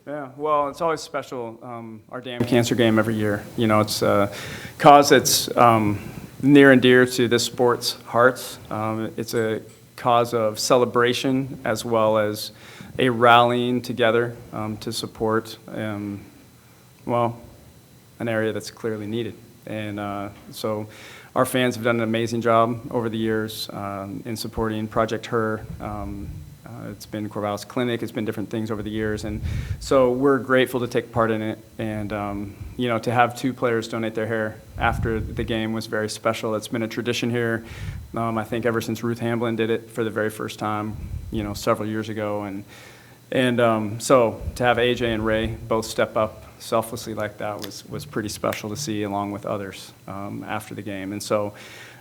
Yeah, well, it's always special, our damn cancer game every year. You know, it's a cause that's near and dear to this sport's hearts. It's a cause of celebration as well as a rallying together to support, well, an area that's clearly needed. And so our fans have done an amazing job over the years in supporting Project Her. It's been Corvallis Clinic, it's been different things over the years, and so we're grateful to take part in it. And you know, to have 2 players donate their hair after the game was very special. It's been a tradition here, I think ever since Ruth Hamblin did it for the very first time, you know, several years ago. And so to have AJ and Ray both step up selflessly like that was pretty special to see, along with others after the game. And so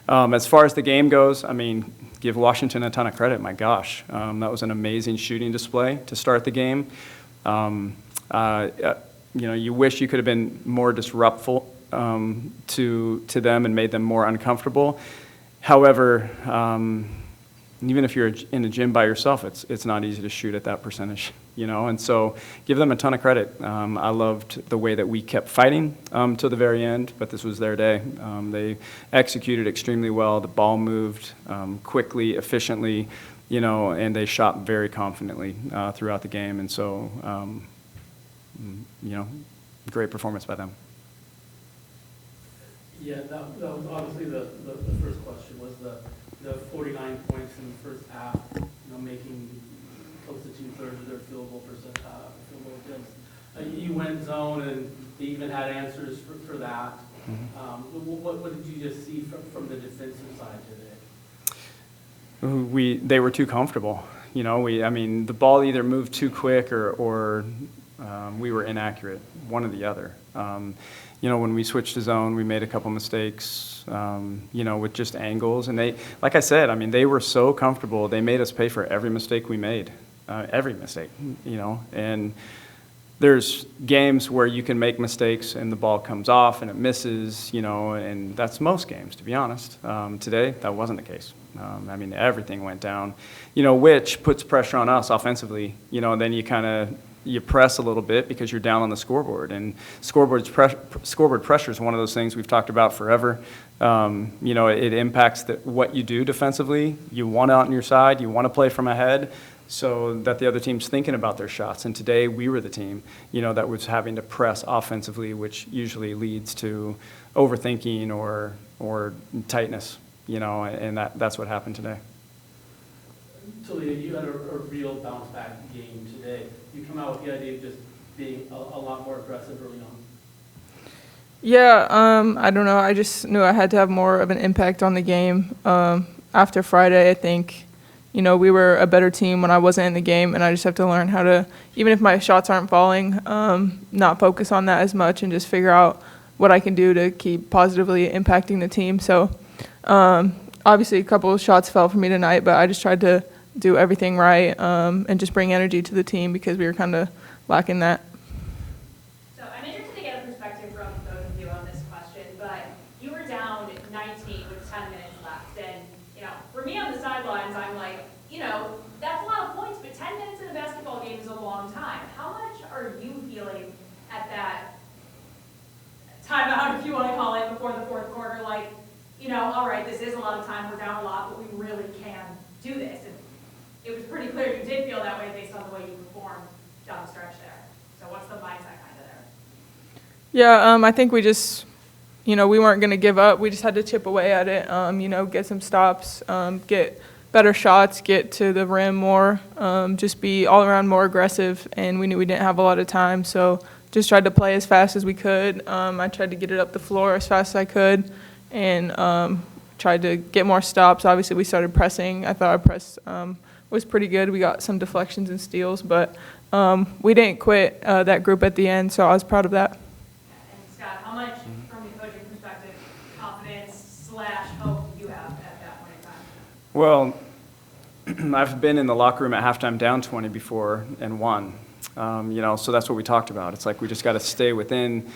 as far as the game goes, I mean, give Washington a ton of credit. My gosh, that was an amazing shooting display to start the game. You know, you wish you could have been more disruptful to them and made them more uncomfortable. However, even if you're in a gym by yourself, it's not easy to shoot at that percentage, you know. And so give them a ton of credit. I loved the way that we kept fighting till the very end, but this was their day. They executed extremely well. The ball moved quickly, efficiently, you know, and they shot very confidently throughout the game. And so, you know, great performance by them. Yeah, that was obviously the first question, was the 49 points in the first half, you know, making close to 2/3 of their field goal attempts. You went zone, and they even had answers for that. Mm-hmm. What did you just see from the defensive side today? They were too comfortable. You know, I mean, the ball either moved too quick or we were inaccurate, one or the other. You know, when we switched to zone, we made a couple mistakes, you know, with just angles. And they, like I said, I mean, they were so comfortable. They made us pay for every mistake we made, every mistake, you know. And there's games where you can make mistakes and the ball comes off and it misses, you know, and that's most games, to be honest. Today, that wasn't the case. I mean, everything went down, you know, which puts pressure on us offensively, you know, and then you press a little bit because you're down on the scoreboard. And scoreboard pressure is one of those things we've talked about forever. You know, it impacts what you do defensively. You want out on your side. You want to play from ahead so that the other team's thinking about their shots. And today we were the team, you know, that was having to press offensively, which usually leads to overthinking or tightness, you know, and that's what happened today. Talia, you had a real bounce back game today. You come out with the idea of just being a lot more aggressive early on. Yeah, I don't know. I just knew I had to have more of an impact on the game. After Friday, I think, you know, we were a better team when I wasn't in the game, and I just have to learn how to, even if my shots aren't falling, not focus on that as much and just figure out what I can do to keep positively impacting the team. So obviously a couple of shots fell for me tonight, but I just tried to do everything right and just bring energy to the team because we were kind of lacking that. So I'm interested to get a perspective from both of you on this question, but you were down 19 with 10 minutes left. And, you know, for me on the sidelines, I'm like, you know, that's a lot of points, but 10 minutes in a basketball game is a long time. How much are you feeling at that timeout, if you want to call it, before the fourth quarter? Like, you know, all right, this is a lot of time, we're down a lot, but we really can do this. And it was pretty clear you did feel that way based on the way you performed down the stretch there. So what's the mindset kind of there? Yeah, I think we just, you know, we weren't going to give up. We just had to chip away at it, you know, get some stops, get better shots, get to the rim more, just be all around more aggressive. And we knew we didn't have a lot of time, so just tried to play as fast as we could. I tried to get it up the floor as fast as I could and tried to get more stops. Obviously, we started pressing. I thought our press was pretty good. We got some deflections and steals, but we didn't quit that group at the end, so I was proud of that. And Scott, how much, from the coaching perspective, confidence / hope do you have at that point in time? Well, I've been in the locker room at halftime down 20 before and won. You know, so that's what we talked about. It's like we just got to stay within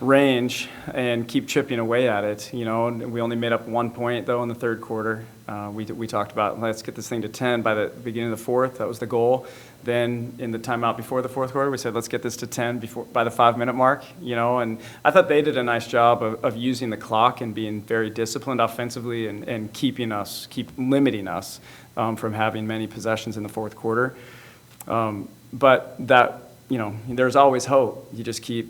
range and keep chipping away at it. You know, we only made up 1 point though in the third quarter. We talked about, let's get this thing to 10 by the beginning of the fourth. That was the goal. Then in the timeout before the fourth quarter, we said, let's get this to 10 by the 5-minute mark, and I thought they did a nice job of using the clock and being very disciplined offensively and keep limiting us from having many possessions in the fourth quarter. But that, there's always hope. You just keep,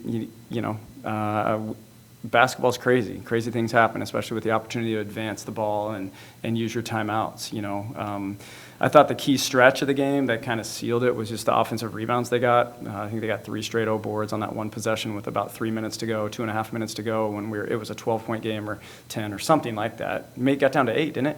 basketball's crazy. Crazy things happen, especially with the opportunity to advance the ball and use your timeouts, I thought the key stretch of the game that kind of sealed it was just the offensive rebounds they got. I think they got 3 straight O boards on that one possession with about 3 minutes to go, 2.5 minutes to go when it was a 12-point game or 10 or something like that. It got down to 8, didn't it?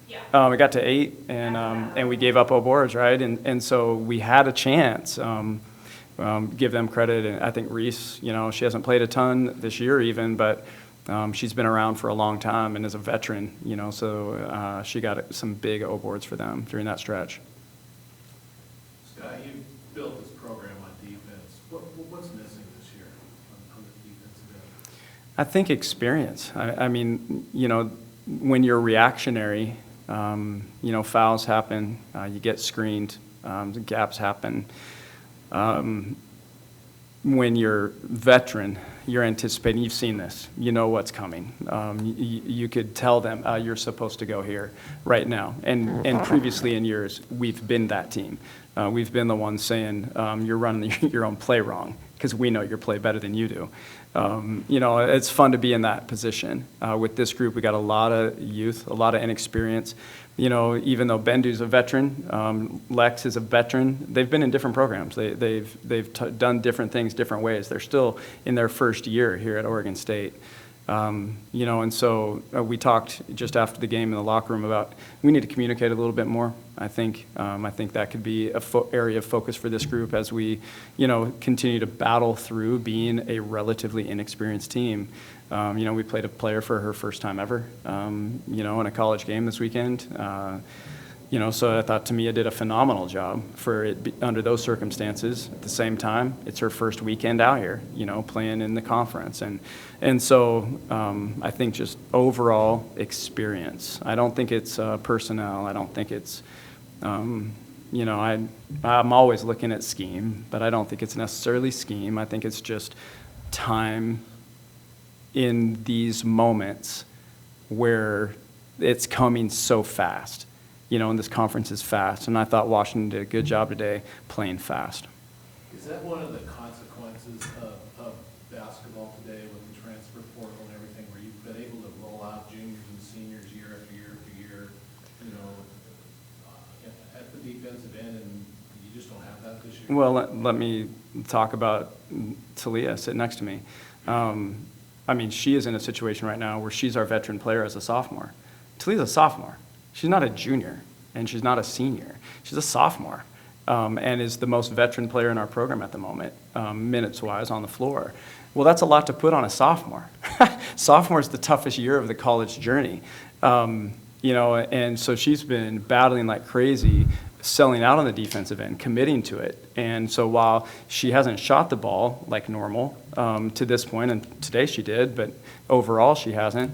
Yeah. We got to 8, and we gave up O boards, right? And so we had a chance. Give them credit, and I think Reese, she hasn't played a ton this year even, but she's been around for a long time and is a veteran, so she got some big O boards for them during that stretch. Scott, you built this program on defense. What's missing this year on the defensive end? I think experience. I mean, when you're reactionary, fouls happen, you get screened, gaps happen. When you're veteran, you're anticipating, you've seen this, you know what's coming. You could tell them, you're supposed to go here right now. And previously in years, we've been that team. We've been the ones saying, you're running your own play wrong because we know your play better than you do. It's fun to be in that position. With this group, we got a lot of youth, a lot of inexperience. Even though Bendu's a veteran, Lex is a veteran, they've been in different programs. They've done different things different ways. They're still in their first year here at Oregon State. And so we talked just after the game in the locker room about we need to communicate a little bit more. I think that could be an area of focus for this group as we, continue to battle through being a relatively inexperienced team. We played a player for her first time ever, in a college game this weekend. So I thought Tamia did a phenomenal job for it under those circumstances. At the same time, it's her first weekend out here, playing in the conference. And so I think just overall experience. I don't think it's personnel. I don't think it's, I'm always looking at scheme, but I don't think it's necessarily scheme. I think it's just time in these moments where it's coming so fast. And this conference is fast. And I thought Washington did a good job today playing fast. Is that one of the consequences of basketball today with the transfer portal and everything, where you've been able to roll out juniors and seniors year after year after year, at the defensive end, and you just don't have that this year? Well, let me talk about Talia sitting next to me. She is in a situation right now where she's our veteran player as a sophomore. Talia's a sophomore. She's not a junior, and she's not a senior. She's a sophomore, and is the most veteran player in our program at the moment, minutes-wise on the floor. Well, that's a lot to put on a sophomore. Sophomore is the toughest year of the college journey, and so she's been battling like crazy, selling out on the defensive end, committing to it. And so while she hasn't shot the ball like normal to this point, and today she did, but overall she hasn't,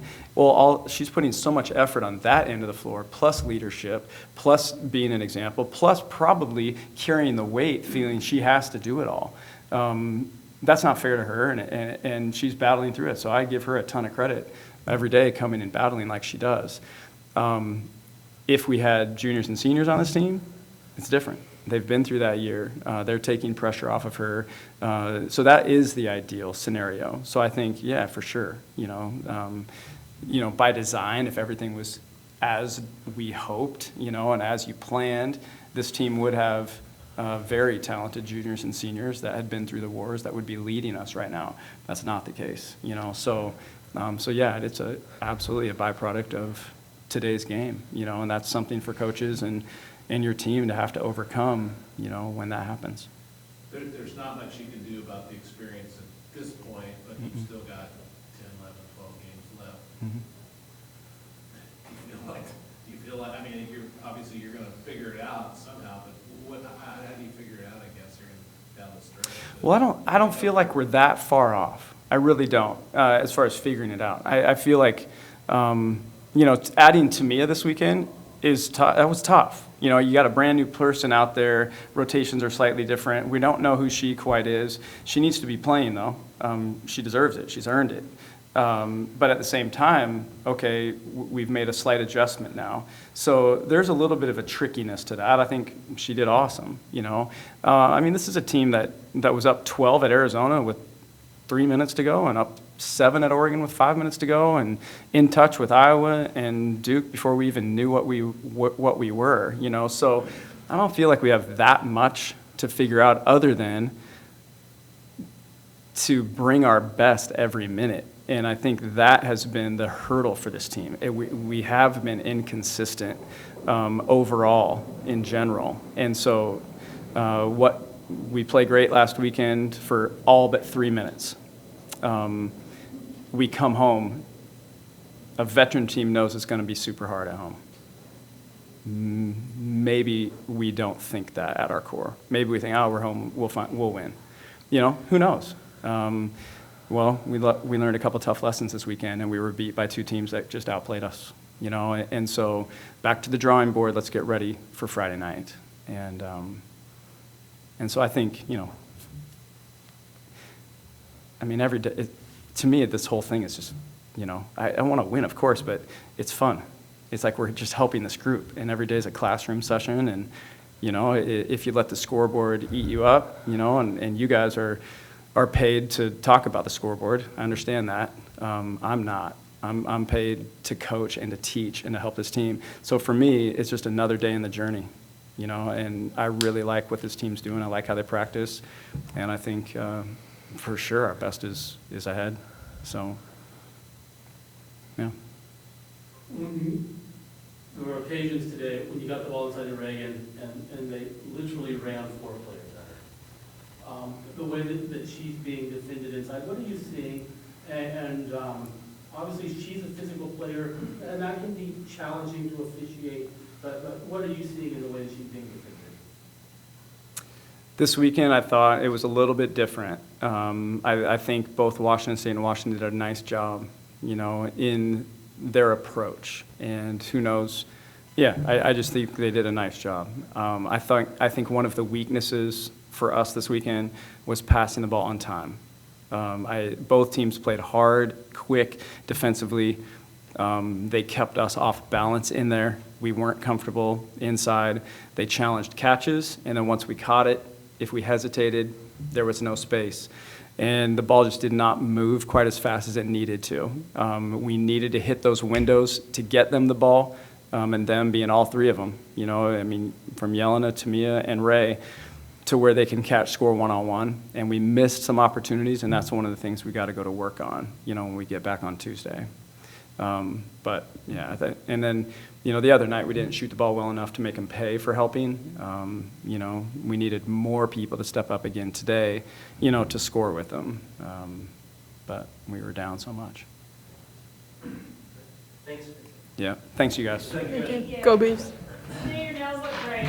she's putting so much effort on that end of the floor, plus leadership, plus being an example, plus probably carrying the weight, feeling she has to do it all. That's not fair to her, and she's battling through it. So I give her a ton of credit every day coming and battling like she does. If we had juniors and seniors on this team, it's different. They've been through that year. They're taking pressure off of her. So that is the ideal scenario. So I think, yeah, for sure, by design, if everything was as we hoped, and as you planned, this team would have very talented juniors and seniors that had been through the wars that would be leading us right now. That's not the case, So yeah, it's absolutely a byproduct of today's game, and that's something for coaches and your team to have to overcome, when that happens. There's not much you can do about the experience at this point, but you've still got 10, 11, 12 games left. Mm-hmm. Do you feel like, you're going to figure it out somehow, but how do you figure it out, I guess, down the stretch? Well, I don't feel like we're that far off. I really don't, as far as figuring it out. I feel like, adding Tamia this weekend that was tough. You know, you got a brand-new person out there, rotations are slightly different. We don't know who she quite is. She needs to be playing, though. She deserves it. She's earned it. But at the same time, okay, we've made a slight adjustment now. So there's a little bit of a trickiness to that. I think she did awesome, you know. I mean, this is a team that was up 12 at Arizona with 3 minutes to go and up 7 at Oregon with 5 minutes to go and in touch with Iowa and Duke before we even knew what we were, you know. So I don't feel like we have that much to figure out other than to bring our best every minute. And I think that has been the hurdle for this team. We have been inconsistent overall in general. And so we played great last weekend for all but 3 minutes. We come home, a veteran team knows it's going to be super hard at home. Maybe we don't think that at our core. Maybe we think, oh, we're home, we'll win. You know, who knows? Well, we learned a couple tough lessons this weekend, and we were beat by 2 teams that just outplayed us, you know. And so back to the drawing board, let's get ready for Friday night. And so I think, you know, I mean, every day, to me, this whole thing is just, you know, I want to win, of course, but it's fun. It's like we're just helping this group, and every day is a classroom session. And, you know, if you let the scoreboard eat you up, you know, and you guys are paid to talk about the scoreboard. I understand that. I'm not. I'm paid to coach and to teach and to help this team. So for me, it's just another day in the journey, you know, and I really like what this team's doing. I like how they practice, and I think for sure our best is ahead. So, yeah. There were occasions today when you got the ball inside the ring and they literally ran 4 players at her. The way that she's being defended inside, what are you seeing? And obviously she's a physical player, and that can be challenging to officiate, but what are you seeing in the way that she's being defended? This weekend, I thought it was a little bit different. I think both Washington State and Washington did a nice job, you know, in their approach. And who knows? Yeah, I just think they did a nice job. I think one of the weaknesses for us this weekend was passing the ball on time. Both teams played hard, quick, defensively. They kept us off balance in there. We weren't comfortable inside. They challenged catches, and then once we caught it, if we hesitated, there was no space. And the ball just did not move quite as fast as it needed to. We needed to hit those windows to get them the ball, and them being all 3 of them. You know, I mean, from Yelena, Tamia, and Ray, to where they can catch, score one-on-one. And we missed some opportunities, and that's one of the things we got to go to work on, you know, when we get back on Tuesday. But, yeah, and then, you know, the other night we didn't shoot the ball well enough to make them pay for helping. You know, we needed more people to step up again today, you know, to score with them. But we were down so much. Thanks. Yeah, thanks, you guys. Thank you. Go Beavs. Your nails look great.